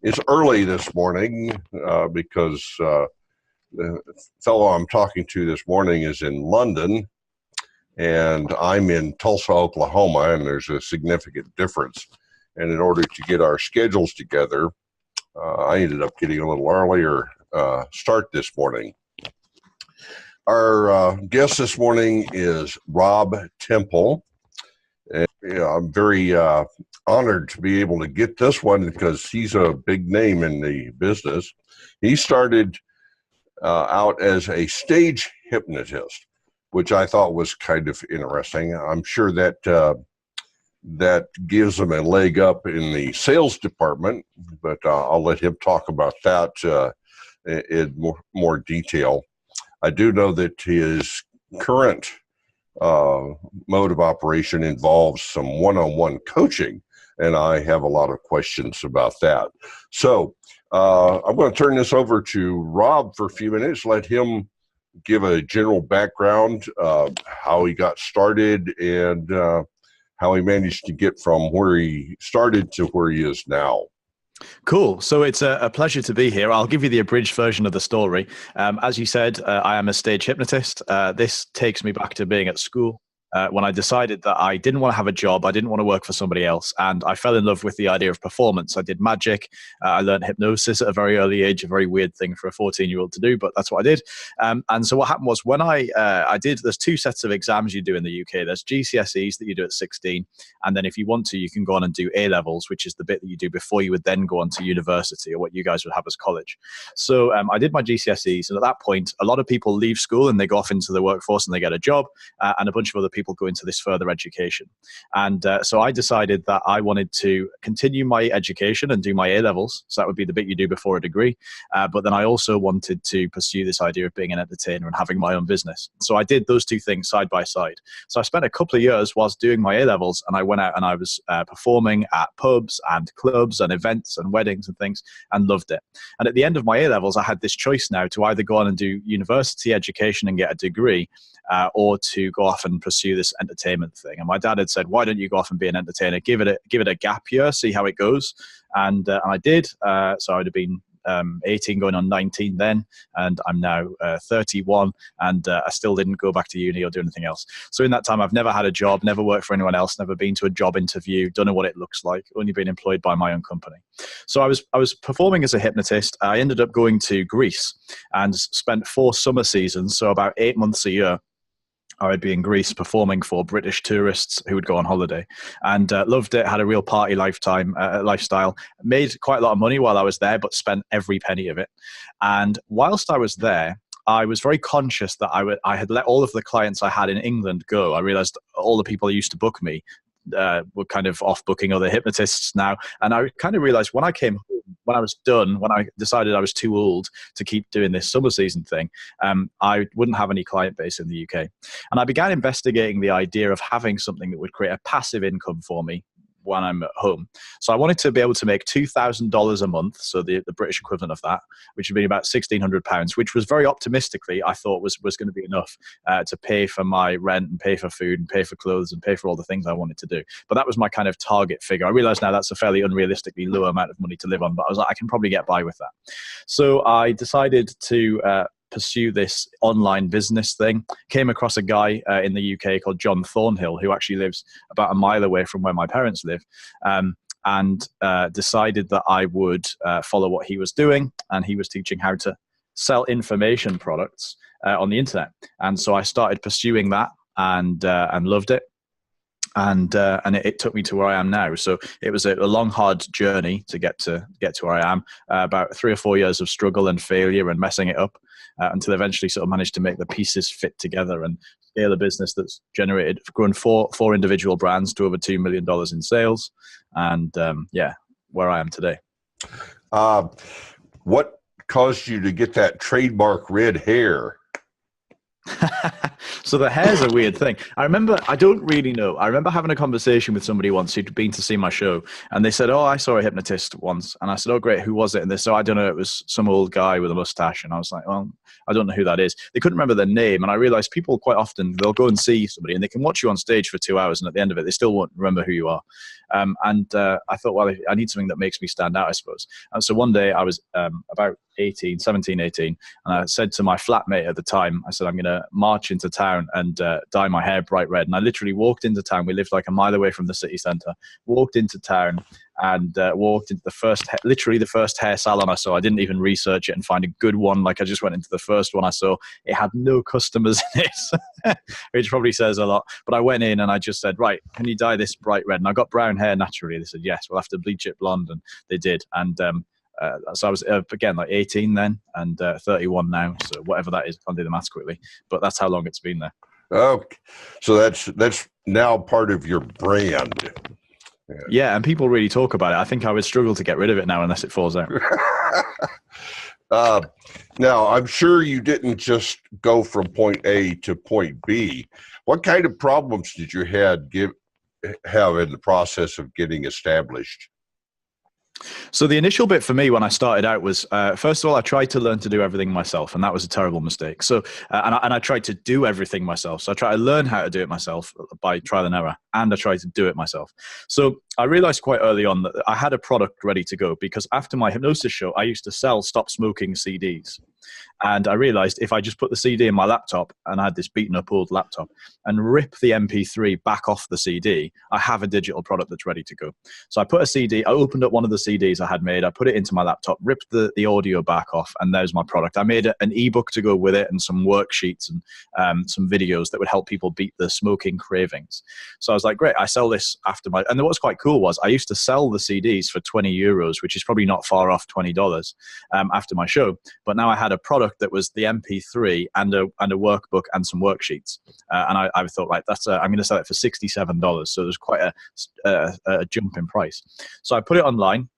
It's early this morning because the fellow I'm talking to this morning is in London, and I'm in Tulsa, Oklahoma, and there's a significant difference. And in order to get our schedules together, I ended up getting a little earlier start this morning. Our guest this morning is Rob Temple. And, I'm very honored to be able to get this one because he's a big name in the business. He started out as a stage hypnotist, which I thought was kind of interesting. I'm sure that that gives him a leg up in the sales department, but I'll let him talk about that in more detail. I do know that his current mode of operation involves some one-on-one coaching, and I have a lot of questions about that. So I'm going to turn this over to Rob for a few minutes, let him give a general background, how he got started, and how he managed to get from where he started to where he is now. Cool. So it's a pleasure to be here. I'll give you the abridged version of the story. As you said, I am a stage hypnotist. This takes me back to being at school. When I decided that I didn't want to have a job, I didn't want to work for somebody else, and I fell in love with the idea of performance. I did magic. I learned hypnosis at a very early age, a very weird thing for a 14-year-old to do, but that's what I did. And so what happened was when I did, there's two sets of exams you do in the UK. There's GCSEs that you do at 16, and then if you want to, you can go on and do A-levels, which is the bit that you do before you would then go on to university, or what you guys would have as college. So I did my GCSEs, and at that point, a lot of people leave school and they go off into the workforce and they get a job, and a bunch of other people go into this further education. And so I decided that I wanted to continue my education and do my A-levels. So that would be the bit you do before a degree. But then I also wanted to pursue this idea of being an entertainer and having my own business. So I did those two things side by side. So I spent a couple of years whilst doing my A-levels, and I went out and I was performing at pubs and clubs and events and weddings and things, and loved it. And at the end of my A-levels, I had this choice now to either go on and do university education and get a degree, or to go off and pursue this entertainment thing. And my dad had said, why don't you go off and be an entertainer? Give it a gap year, see how it goes. And I did. So I'd have been 18 going on 19 then, and I'm now 31, and I still didn't go back to uni or do anything else. So in that time, I've never had a job, never worked for anyone else, never been to a job interview, don't know what it looks like, only been employed by my own company. So I was performing as a hypnotist. I ended up going to Greece and spent 4 summer seasons, so about 8 months a year, I would be in Greece performing for British tourists who would go on holiday, and loved it, had a real party lifestyle, made quite a lot of money while I was there, but spent every penny of it. And whilst I was there, I was very conscious that I had let all of the clients I had in England go. I realized all the people who used to book me were kind of off booking other hypnotists now. And I kind of realized when I came home, when I was done, when I decided I was too old to keep doing this summer season thing, I wouldn't have any client base in the UK. And I began investigating the idea of having something that would create a passive income for me when I'm at home. So I wanted to be able to make $2,000 a month, so the British equivalent of that, which would be about £1,600, which was very optimistically, I thought was going to be enough to pay for my rent and pay for food and pay for clothes and pay for all the things I wanted to do. But that was my kind of target figure. I realize now that's a fairly unrealistically low amount of money to live on, but I was like, I can probably get by with that. So I decided to pursue this online business thing. Came across a guy in the UK called John Thornhill, who actually lives about a mile away from where my parents live, and decided that I would follow what he was doing. And he was teaching how to sell information products on the internet. And so I started pursuing that and loved it. And it took me to where I am now. So it was a long, hard journey to get to where I am. About 3 or 4 years of struggle and failure and messing it up, until eventually sort of managed to make the pieces fit together and scale a business that's grown four individual brands to over $2 million in sales. And where I am today. What caused you to get that trademark red hair? So the hair's a weird thing. I don't really know. I remember having a conversation with somebody once who'd been to see my show, and they said, "Oh, I saw a hypnotist once." And I said, "Oh, great. Who was it?" And they said, "I don't know. It was some old guy with a mustache." And I was like, "Well, I don't know who that is." They couldn't remember their name. And I realized people quite often, they'll go and see somebody and they can watch you on stage for 2 hours. And at the end of it, they still won't remember who you are. I thought, well, I need something that makes me stand out, I suppose. And so one day I was about 17, 18, and I said to my flatmate at the time, I said, I'm going to march into town and dye my hair bright red. And I literally walked into town. We lived like a mile away from the city centre. Walked into town and walked into literally the first hair salon I saw. I didn't even research it and find a good one. Like, I just went into the first one I saw. It had no customers in it, which probably says a lot. But I went in and I just said, right, can you dye this bright red? And I got brown hair naturally. They said, yes, we'll have to bleach it blonde. And they did. And so I was, again, like 18 then and 31 now. So whatever that is, I can't do the maths quickly. But that's how long it's been there. Okay. So that's now part of your brand. Yeah, and people really talk about it. I think I would struggle to get rid of it now unless it falls out. Now, I'm sure you didn't just go from point A to point B. What kind of problems did you have in the process of getting established? So the initial bit for me when I started out was, first of all, I tried to learn to do everything myself, and that was a terrible mistake. So, and I tried to do everything myself. So I tried to learn how to do it myself by trial and error, and I tried to do it myself. So I realized quite early on that I had a product ready to go, because after my hypnosis show, I used to sell stop smoking CDs. And I realized if I just put the CD in my laptop, and I had this beaten up old laptop, and rip the MP3 back off the CD, I have a digital product that's ready to go. So I put a CD, I opened up one of the CDs I had made, I put it into my laptop, ripped the audio back off, and there's my product. I made an ebook to go with it and some worksheets and some videos that would help people beat the smoking cravings. So I was like, great, I sell this after my, and what's quite cool was I used to sell the CDs for €20, which is probably not far off $20 after my show. But now I had a product that was the MP3 and a workbook and some worksheets. And I thought, right, I'm going to sell it for $67. So there's quite a jump in price. So I put it online.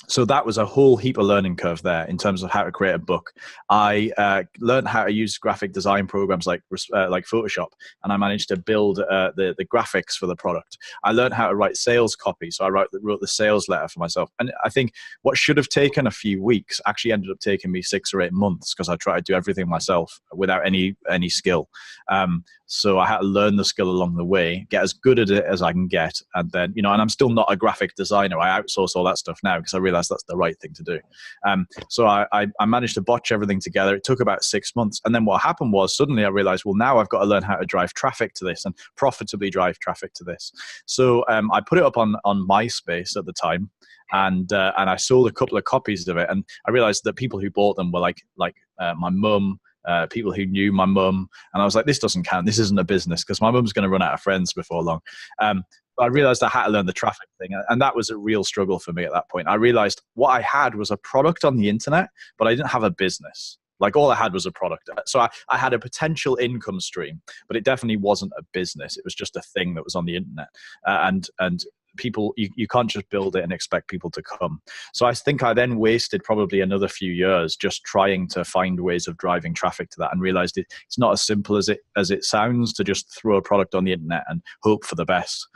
So that was a whole heap of learning curve there in terms of how to create a book. I learned how to use graphic design programs like Photoshop, and I managed to build the graphics for the product. I learned how to write sales copy, so I wrote the sales letter for myself. And I think what should have taken a few weeks actually ended up taking me 6 or 8 months, because I tried to do everything myself without any skill. So I had to learn the skill along the way, get as good at it as I can get. And then, and I'm still not a graphic designer. I outsource all that stuff now because I realized that's the right thing to do. So I managed to botch everything together. It took about 6 months. And then what happened was suddenly I realized, well, now I've got to learn how to drive traffic to this and profitably drive traffic to this. So I put it up on MySpace at the time. And I sold a couple of copies of it. And I realized that people who bought them were like my mum, people who knew my mum, and I was like, this doesn't count. This isn't a business, because my mum's going to run out of friends before long. I realized I had to learn the traffic thing, and that was a real struggle for me at that point. I realized what I had was a product on the internet, but I didn't have a business. Like, all I had was a product. So I had a potential income stream, but it definitely wasn't a business. It was just a thing that was on the internet. And people, you can't just build it and expect people to come. So I think I then wasted probably another few years just trying to find ways of driving traffic to that, and realized it's not as simple as it sounds to just throw a product on the internet and hope for the best.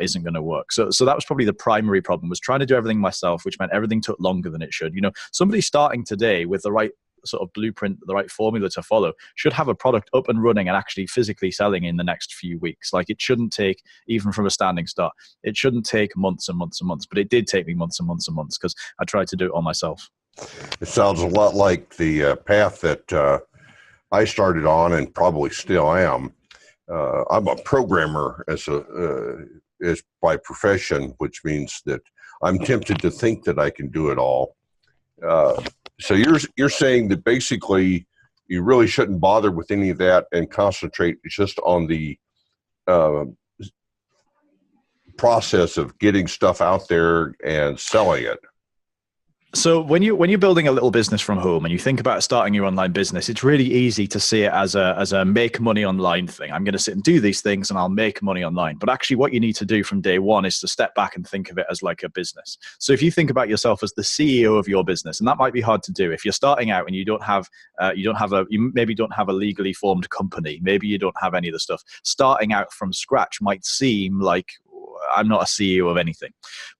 Isn't going to work. So that was probably the primary problem, was trying to do everything myself, which meant everything took longer than it should. Somebody starting today with the right sort of blueprint, the right formula to follow, should have a product up and running and actually physically selling in the next few weeks. Like, it shouldn't take, even from a standing start, it shouldn't take months and months and months, but it did take me months and months and months, because I tried to do it all myself. It sounds a lot like the path that I started on, and probably still am. I'm a programmer as by profession, which means that I'm tempted to think that I can do it all. So you're saying that basically you really shouldn't bother with any of that and concentrate just on the process of getting stuff out there and selling it. So when you're building a little business from home and you think about starting your online business, it's really easy to see it as a make money online thing. I'm going to sit and do these things and I'll make money online. But actually, what you need to do from day one is to step back and think of it as like a business. So if you think about yourself as the CEO of your business, and that might be hard to do if you're starting out and you maybe don't have a legally formed company, maybe you don't have any of the stuff. Starting out from scratch might seem like I'm not a CEO of anything.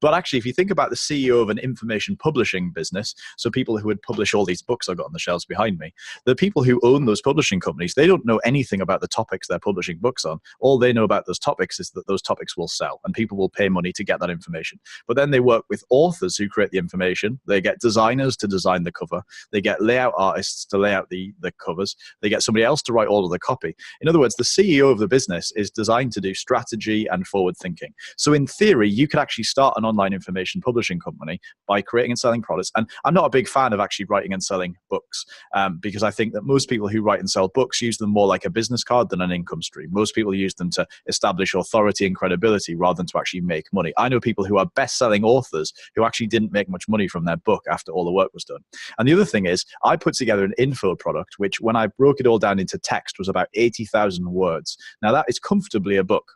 But actually, if you think about the CEO of an information publishing business, so people who would publish all these books I've got on the shelves behind me, the people who own those publishing companies, they don't know anything about the topics they're publishing books on. All they know about those topics is that those topics will sell and people will pay money to get that information. But then they work with authors who create the information. They get designers to design the cover. They get layout artists to lay out the covers. They get somebody else to write all of the copy. In other words, the CEO of the business is designed to do strategy and forward thinking. So in theory, you could actually start an online information publishing company by creating and selling products. And I'm not a big fan of actually writing and selling books because I think that most people who write and sell books use them more like a business card than an income stream. Most people use them to establish authority and credibility rather than to actually make money. I know people who are best-selling authors who actually didn't make much money from their book after all the work was done. And the other thing is, I put together an info product, which when I broke it all down into text was about 80,000 words. Now that is comfortably a book.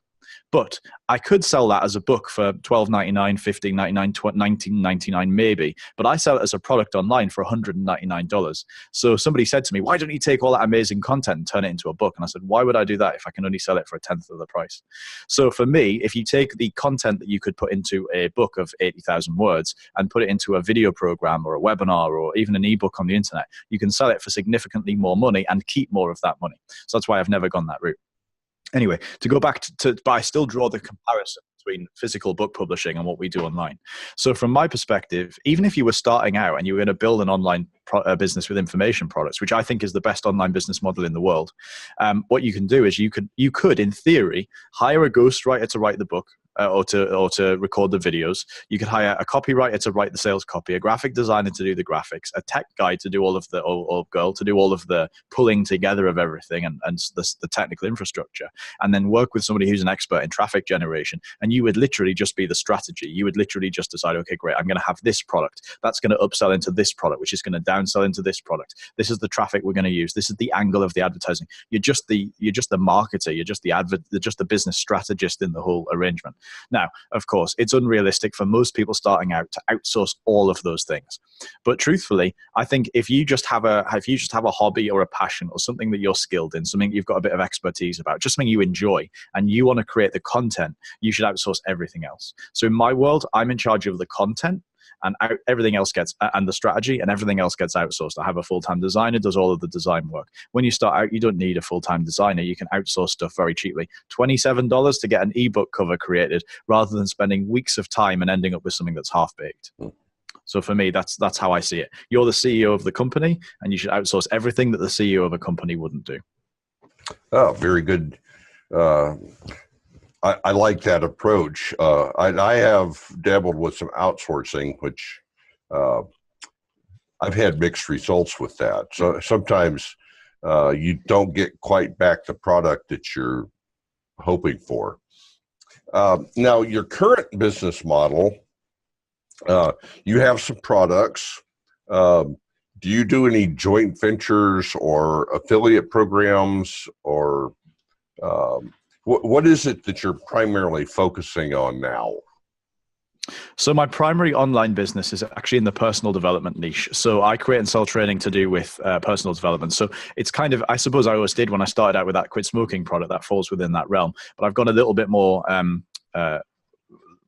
But I could sell that as a book for $12.99, $15.99, $19.99 maybe. But I sell it as a product online for $199. So somebody said to me, why don't you take all that amazing content and turn it into a book? And I said, why would I do that if I can only sell it for a tenth of the price? So for me, if you take the content that you could put into a book of 80,000 words and put it into a video program or a webinar or even an ebook on the internet, you can sell it for significantly more money and keep more of that money. So that's why I've never gone that route. Anyway, to go back but I still draw the comparison between physical book publishing and what we do online. So from my perspective, even if you were starting out and you were going to build an online business with information products, which I think is the best online business model in the world, what you can do is you could, in theory, hire a ghostwriter to write the book, or to record the videos. You could hire a copywriter to write the sales copy, a graphic designer to do the graphics, a tech guy to do all of the, or girl to do all of the pulling together of everything and the technical infrastructure, and then work with somebody who's an expert in traffic generation. And you would literally just be the strategy. You would literally just decide, okay, great, I'm going to have this product that's going to upsell into this product, which is going to downsell into this product. This is the traffic we're going to use. This is the angle of the advertising. You're just the marketer. You're just the business strategist in the whole arrangement. Now, of course, it's unrealistic for most people starting out to outsource all of those things. But truthfully, I think if you just have a hobby or a passion or something that you're skilled in, something you've got a bit of expertise about, just something you enjoy, and you want to create the content, you should outsource everything else. So in my world, I'm in charge of the content, and everything else gets, and the strategy, and everything else gets outsourced. I have a full-time designer, does all of the design work. When you start out, you don't need a full-time designer. You can outsource stuff very cheaply. $27 to get an ebook cover created, rather than spending weeks of time and ending up with something that's half-baked. So for me, that's how I see it. You're the CEO of the company, and you should outsource everything that the CEO of a company wouldn't do. Oh, very good. I like that approach. I have dabbled with some outsourcing, which I've had mixed results with that. So sometimes you don't get quite back the product that you're hoping for. Now, your current business model, you have some products. Do you do any joint ventures or affiliate programs, or what is it that you're primarily focusing on now? So my primary online business is actually in the personal development niche. So I create and sell training to do with personal development. So it's kind of, I suppose I always did when I started out with that quit smoking product, that falls within that realm. But I've gone a little bit more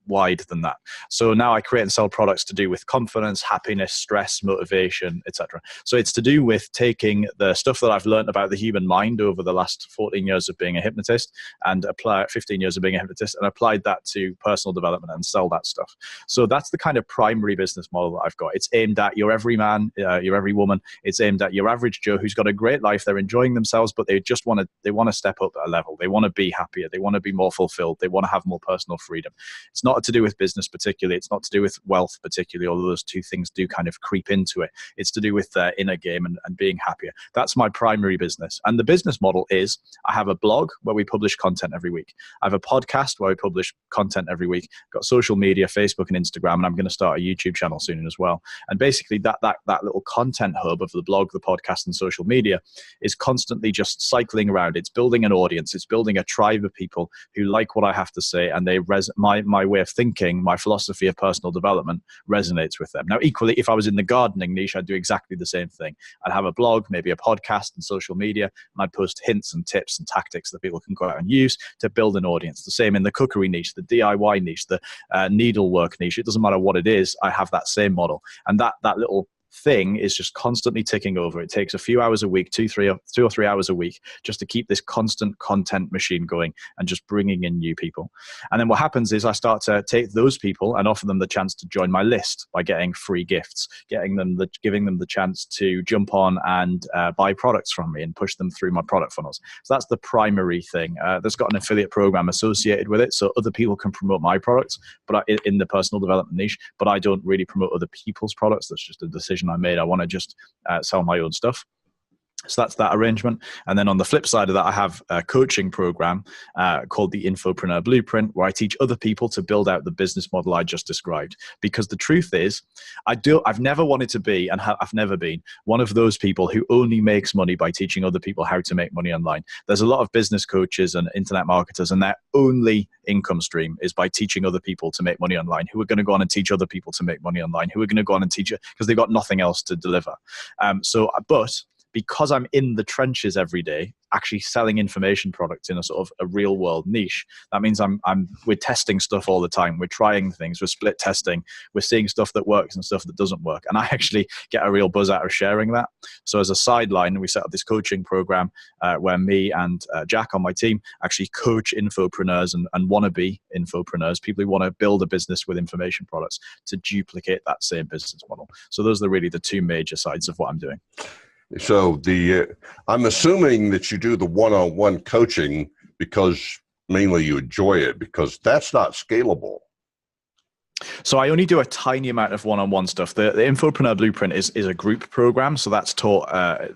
wide than that. So now I create and sell products to do with confidence, happiness, stress, motivation, etc. So it's to do with taking the stuff that I've learned about the human mind over the last 14 years of being a hypnotist, and 15 years of being a hypnotist, and applied that to personal development and sell that stuff. So that's the kind of primary business model that I've got. It's aimed at your every man, your every woman. It's aimed at your average Joe who's got a great life. They're enjoying themselves, but they just want to step up a level. They want to be happier. They want to be more fulfilled. They want to have more personal freedom. It's not not to do with business particularly. It's not to do with wealth particularly, although those two things do kind of creep into it. It's to do with inner game and being happier. That's my primary business. And the business model is I have a blog where we publish content every week. I have a podcast where we publish content every week. I've got social media, Facebook and Instagram, and I'm going to start a YouTube channel soon as well. And basically that little content hub of the blog, the podcast and social media is constantly just cycling around. It's building an audience. It's building a tribe of people who like what I have to say, and they my way of thinking, my philosophy of personal development resonates with them. Now, equally, if I was in the gardening niche, I'd do exactly the same thing. I'd have a blog, maybe a podcast and social media, and I'd post hints and tips and tactics that people can go out and use to build an audience. The same in the cookery niche, the DIY niche, the needlework niche. It doesn't matter what it is. I have that same model, and that little thing is just constantly ticking over. It takes a few hours a week, 2 or 3 hours a week, just to keep this constant content machine going and just bringing in new people. And then what happens is I start to take those people and offer them the chance to join my list by getting free gifts, giving them the chance to jump on and buy products from me and push them through my product funnels. So that's the primary thing. That's got an affiliate program associated with it, so other people can promote my products, but in the personal development niche. But I don't really promote other people's products. That's just a decision I made. I want to just sell my own stuff. So that's that arrangement. And then on the flip side of that, I have a coaching program called the Infopreneur Blueprint, where I teach other people to build out the business model I just described. Because the truth is, I've never wanted to be, and I've never been, one of those people who only makes money by teaching other people how to make money online. There's a lot of business coaches and internet marketers, and their only income stream is by teaching other people to make money online, who are going to go on and teach other people to make money online, who are going to go on and teach it because they've got nothing else to deliver. But because I'm in the trenches every day, actually selling information products in a sort of a real world niche, that means we're testing stuff all the time. We're trying things, we're split testing, we're seeing stuff that works and stuff that doesn't work. And I actually get a real buzz out of sharing that. So as a sideline, we set up this coaching program where me and Jack on my team actually coach infopreneurs and wannabe infopreneurs, people who want to build a business with information products, to duplicate that same business model. So those are really the two major sides of what I'm doing. So I'm assuming that you do the one-on-one coaching because mainly you enjoy it, because that's not scalable. So I only do a tiny amount of one-on-one stuff. The Infopreneur Blueprint is a group program. So that's taught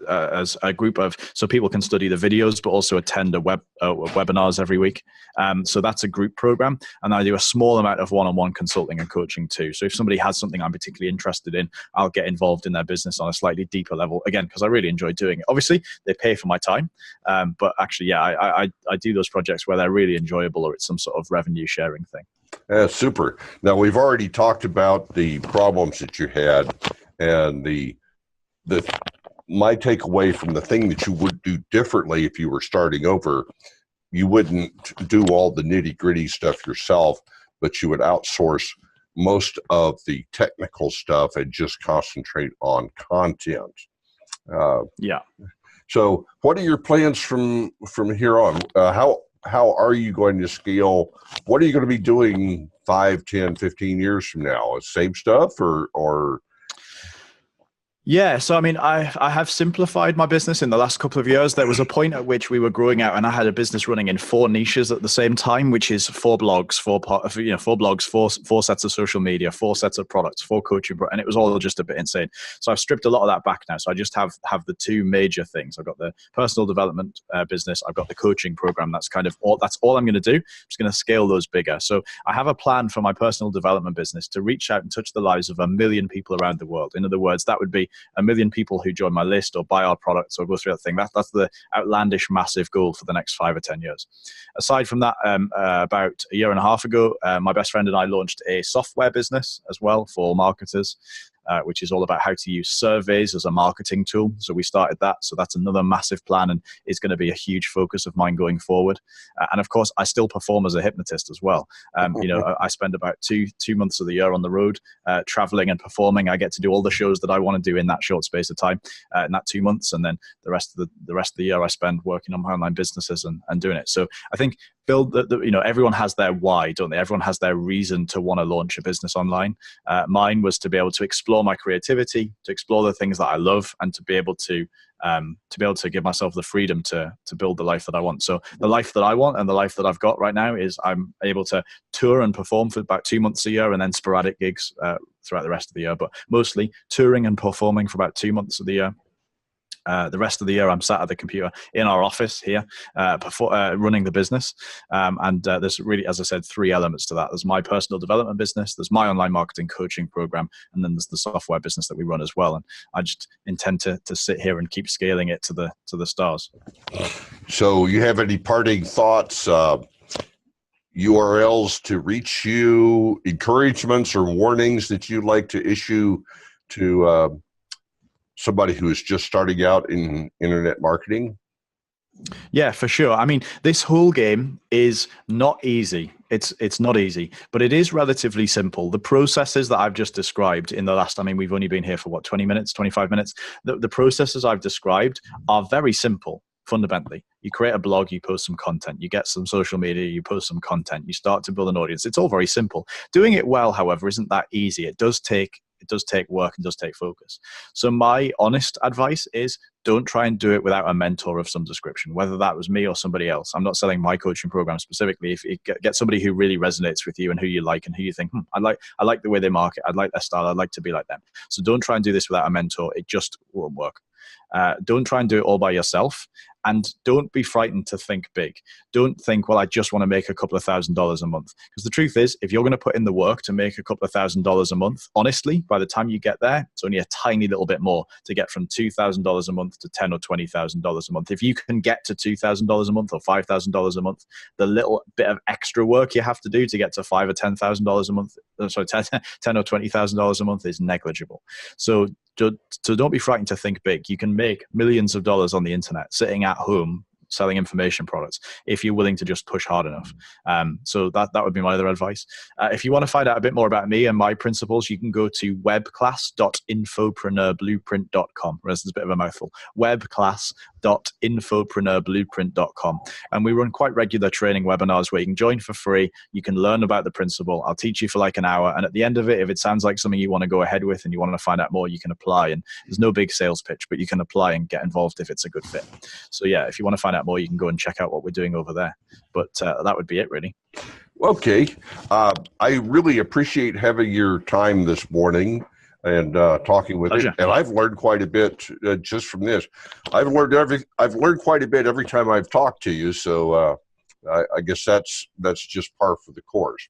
as a group of, so people can study the videos, but also attend webinars every week. So that's a group program. And I do a small amount of one-on-one consulting and coaching too. So if somebody has something I'm particularly interested in, I'll get involved in their business on a slightly deeper level, again, because I really enjoy doing it. Obviously, they pay for my time. But actually, yeah, I do those projects where they're really enjoyable, or it's some sort of revenue sharing thing. Super. Now, we've already talked about the problems that you had, and my takeaway from the thing that you would do differently if you were starting over, you wouldn't do all the nitty-gritty stuff yourself, but you would outsource most of the technical stuff and just concentrate on content. Yeah. So what are your plans from here on? How are you going to scale? What are you going to be doing 5, 10, 15 years from now? Same stuff or? Yeah, so I mean, I have simplified my business in the last couple of years. There was a point at which we were growing out, and I had a business running in 4 niches at the same time, which is 4 blogs, 4 sets of social media, 4 sets of products, 4 coaching, and it was all just a bit insane. So I've stripped a lot of that back now. So I just have the 2 major things. I've got the personal development business. I've got the coaching program. That's all I'm going to do. I'm just going to scale those bigger. So I have a plan for my personal development business to reach out and touch the lives of 1 million people around the world. In other words, that would be 1 million people who join my list or buy our products or go through that thing. That's the outlandish, massive goal for the next 5 or 10 years. Aside from that, about a year and a half ago, my best friend and I launched a software business as well for marketers, which is all about how to use surveys as a marketing tool. So we started that. So that's another massive plan, and it's going to be a huge focus of mine going forward. And of course, I still perform as a hypnotist as well. I spend about two months of the year on the road, traveling and performing. I get to do all the shows that I want to do in that short space of time, in that 2 months, and then the rest of the year I spend working on my online businesses and doing it. So I think everyone has their why, don't they? Everyone has their reason to want to launch a business online. Mine was to be able to explore explore my creativity, to explore the things that I love, and to be able to give myself the freedom to build the life that I want. So the life that I want and the life that I've got right now is I'm able to tour and perform for about 2 months a year, and then sporadic gigs throughout the rest of the year, but mostly touring and performing for about 2 months of the year. The rest of the year, I'm sat at the computer in our office here, running the business. And there's really, as I said, 3 elements to that. There's my personal development business, there's my online marketing coaching program, and then there's the software business that we run as well. And I just intend to sit here and keep scaling it to the stars. So you have any parting thoughts, URLs to reach you, encouragements or warnings that you'd like to issue to somebody who is just starting out in internet marketing? Yeah, for sure. I mean, this whole game is not easy. It's not easy, but it is relatively simple. The processes that I've just described in the last, I mean, we've only been here for what, 20 minutes, 25 minutes. The processes I've described are very simple. Fundamentally, you create a blog, you post some content, you get some social media, you post some content, you start to build an audience. It's all very simple. Doing it well, however, isn't that easy. It does take work and does take focus. So my honest advice is don't try and do it without a mentor of some description, whether that was me or somebody else. I'm not selling my coaching program specifically. If you get somebody who really resonates with you and who you like and who you think, I like the way they market, I like their style, I'd like to be like them. So don't try and do this without a mentor. It just won't work. Don't try and do it all by yourself, and don't be frightened to think big. Don't think, well, I just want to make a couple of $1,000s a month. Because the truth is, if you're going to put in the work to make a couple of $1,000s a month, honestly, by the time you get there, it's only a tiny little bit more to get from $2,000 a month to $10,000 or $20,000 a month. If you can get to $2,000 a month or $5,000 a month, the little bit of extra work you have to do to get to $5,000 or $10,000 a month, sorry, $10,000 or $20,000 a month is negligible. So don't be frightened to think big. You can make millions of dollars on the internet sitting at home selling information products if you're willing to just push hard enough. So that would be my other advice. If you want to find out a bit more about me and my principles, you can go to webclass.infopreneurblueprint.com. There's a bit of a mouthful. Webclass.infopreneurblueprint.com. And we run quite regular training webinars where you can join for free. You can learn about the principle. I'll teach you for like an hour. And at the end of it, if it sounds like something you want to go ahead with and you want to find out more, you can apply. And there's no big sales pitch, but you can apply and get involved if it's a good fit. So yeah, if you want to find out more, you can go and check out what we're doing over there. But that would be it, really. Okay. I really appreciate having your time this morning and talking with you. And I've learned quite a bit just from this. I've learned quite a bit every time I've talked to you. So I guess that's just par for the course.